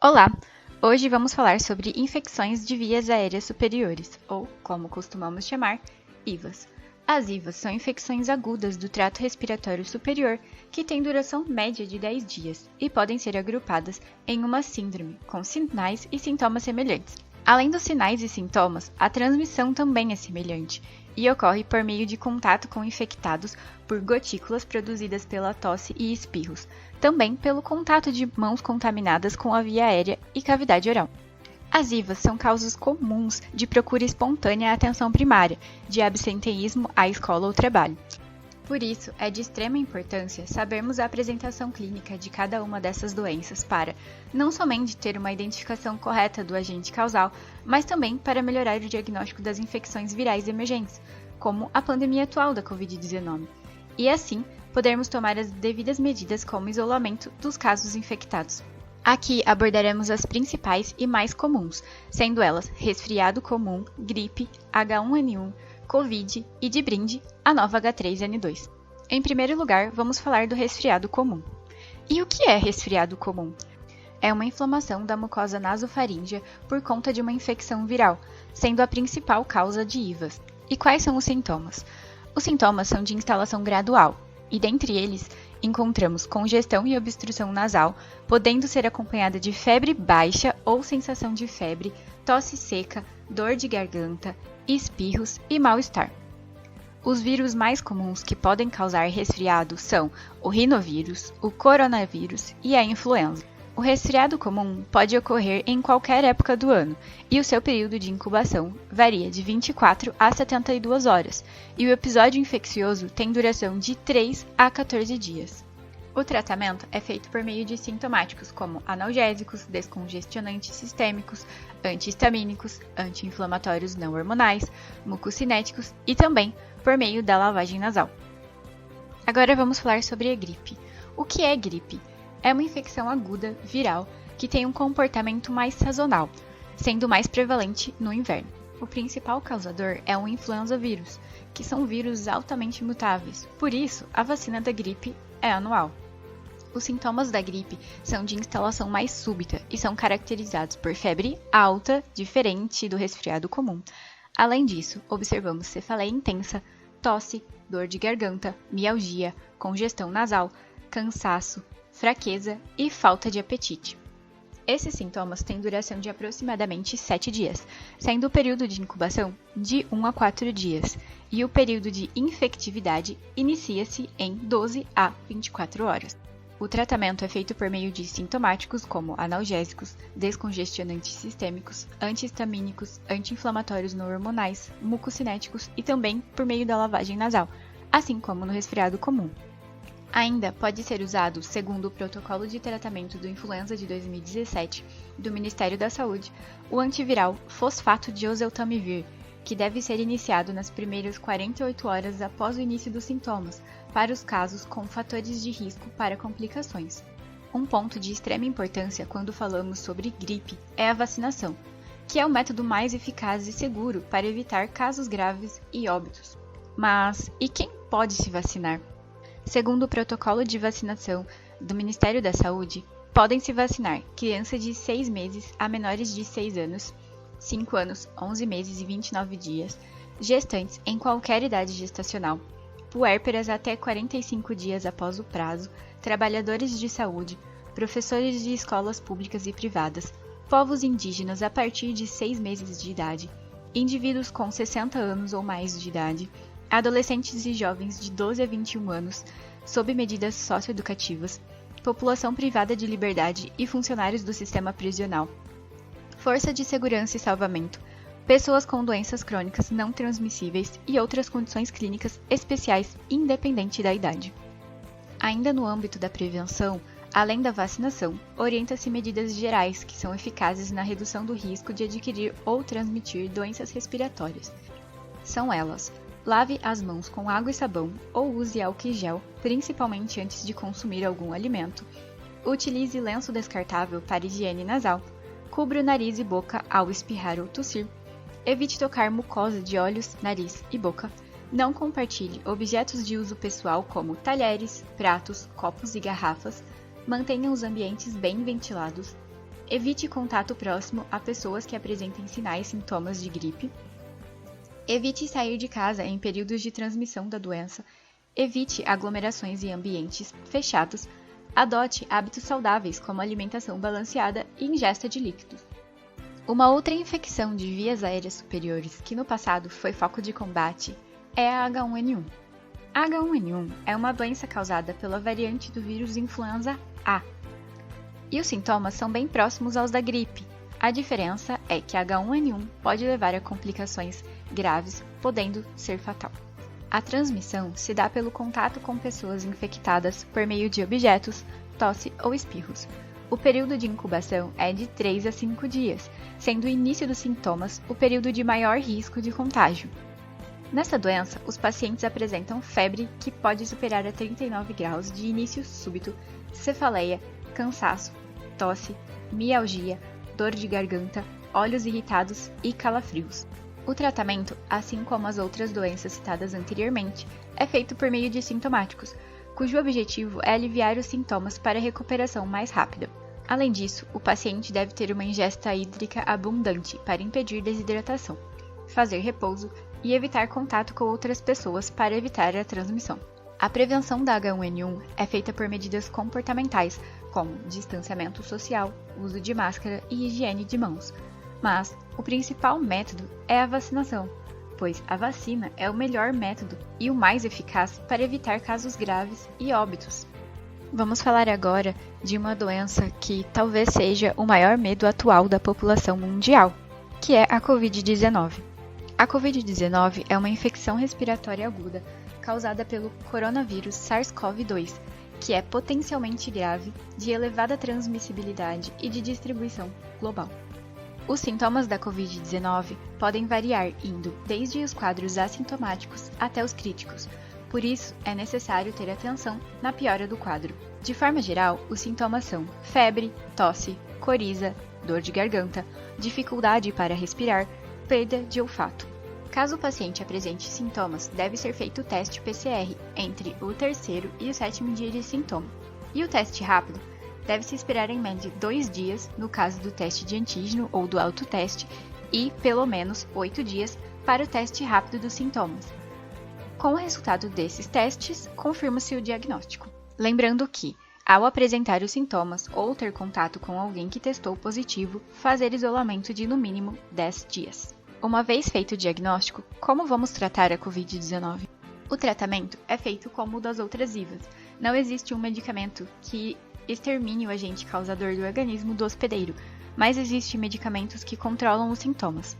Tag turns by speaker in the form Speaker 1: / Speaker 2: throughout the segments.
Speaker 1: Olá! Hoje vamos falar sobre infecções de vias aéreas superiores, ou, como costumamos chamar, IVAs. As IVAs são infecções agudas do trato respiratório superior que têm duração média de 10 dias e podem ser agrupadas em uma síndrome, com sinais e sintomas semelhantes. Além dos sinais e sintomas, a transmissão também é semelhante e ocorre por meio de contato com infectados por gotículas produzidas pela tosse e espirros, também pelo contato de mãos contaminadas com a via aérea e cavidade oral. As IVAs são causas comuns de procura espontânea à atenção primária, de absenteísmo à escola ou trabalho. Por isso, é de extrema importância sabermos a apresentação clínica de cada uma dessas doenças para, não somente ter uma identificação correta do agente causal, mas também para melhorar o diagnóstico das infecções virais emergentes, como a pandemia atual da Covid-19, e assim podermos tomar as devidas medidas como isolamento dos casos infectados. Aqui abordaremos as principais e mais comuns, sendo elas resfriado comum, gripe, H1N1, Covid e, de brinde, a nova H3N2. Em primeiro lugar, vamos falar do resfriado comum. E o que é resfriado comum? É uma inflamação da mucosa nasofaríngea por conta de uma infecção viral, sendo a principal causa de IVAs. E quais são os sintomas? Os sintomas são de instalação gradual, e dentre eles encontramos congestão e obstrução nasal, podendo ser acompanhada de febre baixa ou sensação de febre, tosse seca, dor de garganta, espirros e mal-estar. Os vírus mais comuns que podem causar resfriado são o rinovírus, o coronavírus e a influenza. O resfriado comum pode ocorrer em qualquer época do ano e o seu período de incubação varia de 24 a 72 horas, e o episódio infeccioso tem duração de 3 a 14 dias. O tratamento é feito por meio de sintomáticos como analgésicos, descongestionantes sistêmicos, antihistamínicos, anti-inflamatórios não hormonais, mucocinéticos e também por meio da lavagem nasal. Agora vamos falar sobre a gripe. O que é gripe? É uma infecção aguda, viral, que tem um comportamento mais sazonal, sendo mais prevalente no inverno. O principal causador é o influenza vírus, que são vírus altamente mutáveis, por isso a vacina da gripe é anual. Os sintomas da gripe são de instalação mais súbita e são caracterizados por febre alta, diferente do resfriado comum. Além disso, observamos cefaleia intensa, tosse, dor de garganta, mialgia, congestão nasal, cansaço, fraqueza e falta de apetite. Esses sintomas têm duração de aproximadamente 7 dias, sendo o período de incubação de 1 a 4 dias, e o período de infectividade inicia-se em 12 a 24 horas. O tratamento é feito por meio de sintomáticos como analgésicos, descongestionantes sistêmicos, antihistamínicos, anti-inflamatórios não hormonais, mucocinéticos e também por meio da lavagem nasal, assim como no resfriado comum. Ainda pode ser usado, segundo o Protocolo de Tratamento do Influenza de 2017 do Ministério da Saúde, o antiviral fosfato de oseltamivir, que deve ser iniciado nas primeiras 48 horas após o início dos sintomas, para os casos com fatores de risco para complicações. Um ponto de extrema importância quando falamos sobre gripe é a vacinação, que é o método mais eficaz e seguro para evitar casos graves e óbitos. Mas e quem pode se vacinar? Segundo o protocolo de vacinação do Ministério da Saúde, podem se vacinar crianças de 6 meses a menores de 6 anos, 5 anos, 11 meses e 29 dias, gestantes em qualquer idade gestacional, puérperas até 45 dias após o prazo, trabalhadores de saúde, professores de escolas públicas e privadas, povos indígenas a partir de 6 meses de idade, indivíduos com 60 anos ou mais de idade, adolescentes e jovens de 12 a 21 anos, sob medidas socioeducativas, população privada de liberdade e funcionários do sistema prisional, força de segurança e salvamento, pessoas com doenças crônicas não transmissíveis e outras condições clínicas especiais independente da idade. Ainda no âmbito da prevenção, além da vacinação, orienta-se medidas gerais que são eficazes na redução do risco de adquirir ou transmitir doenças respiratórias. São elas: lave as mãos com água e sabão ou use álcool em gel, principalmente antes de consumir algum alimento. Utilize lenço descartável para higiene nasal. Cubra o nariz e boca ao espirrar ou tossir. Evite tocar mucosa de olhos, nariz e boca. Não compartilhe objetos de uso pessoal como talheres, pratos, copos e garrafas. Mantenha os ambientes bem ventilados. Evite contato próximo a pessoas que apresentem sinais e sintomas de gripe. Evite sair de casa em períodos de transmissão da doença. Evite aglomerações em ambientes fechados. Adote hábitos saudáveis como alimentação balanceada e ingesta de líquidos. Uma outra infecção de vias aéreas superiores que no passado foi foco de combate é a H1N1. A H1N1 é uma doença causada pela variante do vírus influenza A. E os sintomas são bem próximos aos da gripe. A diferença é que a H1N1 pode levar a complicações graves, podendo ser fatal. A transmissão se dá pelo contato com pessoas infectadas por meio de objetos, tosse ou espirros. O período de incubação é de 3 a 5 dias, sendo o início dos sintomas o período de maior risco de contágio. Nessa doença, os pacientes apresentam febre que pode superar a 39 graus de início súbito, cefaleia, cansaço, tosse, mialgia, dor de garganta, olhos irritados e calafrios. O tratamento, assim como as outras doenças citadas anteriormente, é feito por meio de sintomáticos, cujo objetivo é aliviar os sintomas para a recuperação mais rápida. Além disso, o paciente deve ter uma ingesta hídrica abundante para impedir desidratação, fazer repouso e evitar contato com outras pessoas para evitar a transmissão. A prevenção da H1N1 é feita por medidas comportamentais, como distanciamento social, uso de máscara e higiene de mãos. Mas o principal método é a vacinação, pois a vacina é o melhor método e o mais eficaz para evitar casos graves e óbitos. Vamos falar agora de uma doença que talvez seja o maior medo atual da população mundial, que é a Covid-19. A Covid-19 é uma infecção respiratória aguda causada pelo coronavírus SARS-CoV-2, que é potencialmente grave, de elevada transmissibilidade e de distribuição global. Os sintomas da Covid-19 podem variar indo desde os quadros assintomáticos até os críticos, por isso é necessário ter atenção na piora do quadro. De forma geral, os sintomas são febre, tosse, coriza, dor de garganta, dificuldade para respirar, perda de olfato. Caso o paciente apresente sintomas, deve ser feito o teste PCR entre o 3º e o 7º dia de sintoma. E o teste rápido deve-se esperar em média 2 dias no caso do teste de antígeno ou do autoteste e, pelo menos, 8 dias para o teste rápido dos sintomas. Com o resultado desses testes, confirma-se o diagnóstico. Lembrando que, ao apresentar os sintomas ou ter contato com alguém que testou positivo, fazer isolamento de no mínimo 10 dias. Uma vez feito o diagnóstico, como vamos tratar a Covid-19? O tratamento é feito como o das outras IVAs. Não existe um medicamento que extermine o agente causador do organismo do hospedeiro, mas existem medicamentos que controlam os sintomas.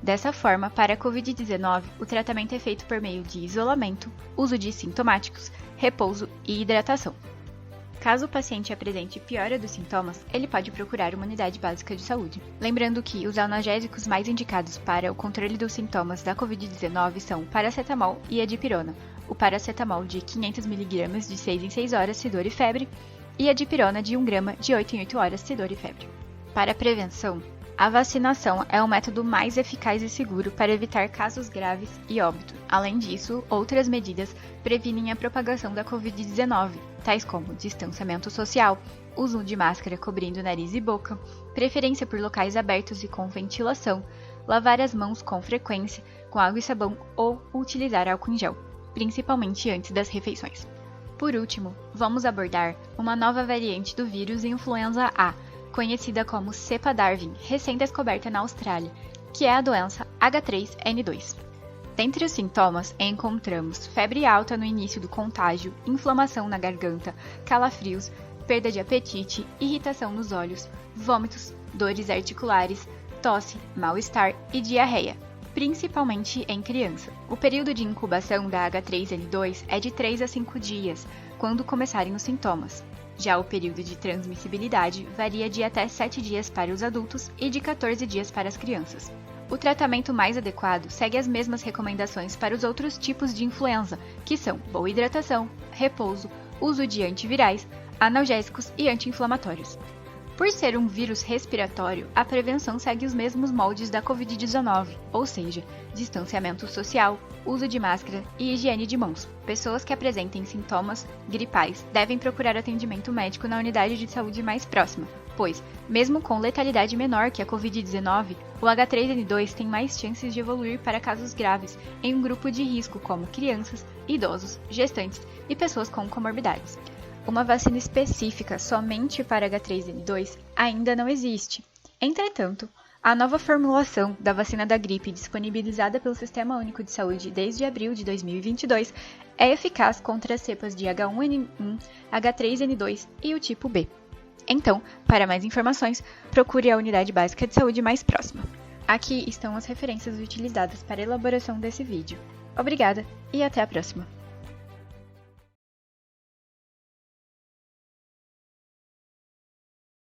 Speaker 1: Dessa forma, para a Covid-19, o tratamento é feito por meio de isolamento, uso de sintomáticos, repouso e hidratação. Caso o paciente apresente piora dos sintomas, ele pode procurar uma unidade básica de saúde. Lembrando que os analgésicos mais indicados para o controle dos sintomas da Covid-19 são o paracetamol e a dipirona. O paracetamol de 500mg de 6 em 6 horas se dor e febre, e a dipirona de 1 grama de 8 em 8 horas se dor e febre. Para a prevenção, a vacinação é o método mais eficaz e seguro para evitar casos graves e óbito. Além disso, outras medidas previnem a propagação da Covid-19, tais como distanciamento social, uso de máscara cobrindo nariz e boca, preferência por locais abertos e com ventilação, lavar as mãos com frequência com água e sabão ou utilizar álcool em gel, principalmente antes das refeições. Por último, vamos abordar uma nova variante do vírus influenza A, conhecida como cepa Darwin, recém-descoberta na Austrália, que é a doença H3N2. Dentre os sintomas, encontramos febre alta no início do contágio, inflamação na garganta, calafrios, perda de apetite, irritação nos olhos, vômitos, dores articulares, tosse, mal-estar e diarreia, principalmente em criança. O período de incubação da H3N2 é de 3 a 5 dias, quando começarem os sintomas. Já o período de transmissibilidade varia de até 7 dias para os adultos e de 14 dias para as crianças. O tratamento mais adequado segue as mesmas recomendações para os outros tipos de influenza, que são boa hidratação, repouso, uso de antivirais, analgésicos e anti-inflamatórios. Por ser um vírus respiratório, a prevenção segue os mesmos moldes da Covid-19, ou seja, distanciamento social, uso de máscara e higiene de mãos. Pessoas que apresentem sintomas gripais devem procurar atendimento médico na unidade de saúde mais próxima, pois, mesmo com letalidade menor que a Covid-19, o H3N2 tem mais chances de evoluir para casos graves em um grupo de risco como crianças, idosos, gestantes e pessoas com comorbidades. Uma vacina específica somente para H3N2 ainda não existe. Entretanto, a nova formulação da vacina da gripe disponibilizada pelo Sistema Único de Saúde desde abril de 2022 é eficaz contra as cepas de H1N1, H3N2 e o tipo B. Então, para mais informações, procure a unidade básica de saúde mais próxima. Aqui estão as referências utilizadas para a elaboração desse vídeo. Obrigada e até a próxima!